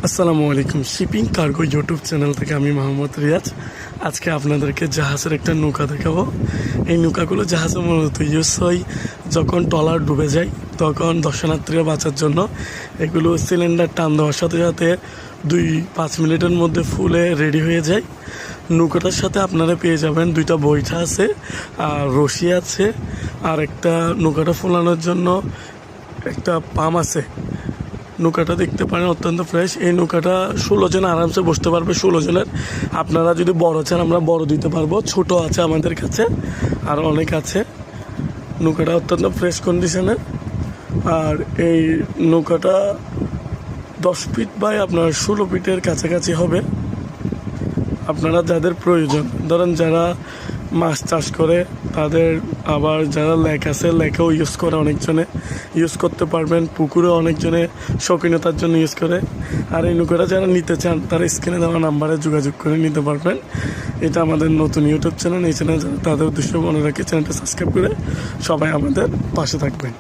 আসসালামু আলাইকুম। Shipping cargo YouTube channel থেকে আমি মোহাম্মদ রিয়াজ। আজকে আপনাদেরকে জাহাজের একটা নৌকা দেখাবো। এই নৌকাগুলো জাহাজে মূলত ইউজ হয় যখন ট্রলার ডুবে যায়, তখন দর্শনার্থীরা বাঁচার জন্য। এগুলো সিলিন্ডার টান দেওয়ার সাথে সাথে 2-5 মিনিটের মধ্যে ফুলে রেডি হয়ে যায়। নৌকাটার সাথে আপনারা পেয়ে যাবেন 2টা বৈঠা আছে, আর রশি আছে, আর একটা নৌকাটা ফোলানোর জন্য একটা পাম আছে। নৌকাটা দেখতে পারেন, অত্যন্ত ফ্রেশ। এই নৌকাটা 16 জন আরামসে বসতে পারবে। 16 জনের। আপনারা যদি বড় চান আমরা বড় দিতে পারবো, ছোট আছে আমাদের কাছে, আর অনেক আছে। নৌকাটা অত্যন্ত ফ্রেশ কন্ডিশনের। আর এই নৌকাটা 10 ফিট বাই আপনার 16 ফিটের কাছাকাছি হবে। আপনারা যাদের প্রয়োজন, ধরেন যারা মাছ চাষ করে তাদের, আবার যারা লেক আছে লেকেও ইউজ করে, অনেকজনে ইউজ করতে পারবেন। পুকুরে অনেকজনে শৌখিনতার জন্য ইউজ করে। আর এই নৌকাটা যারা নিতে চান তারা স্ক্রিনে দেওয়া নাম্বারে যোগাযোগ করে নিতে পারবেন। এটা আমাদের নতুন ইউটিউব চ্যানেল। এই চ্যানেল যারা, তাদের উদ্দেশ্য মনে রাখি চ্যানেলটা সাবস্ক্রাইব করে সবাই আমাদের পাশে থাকবেন।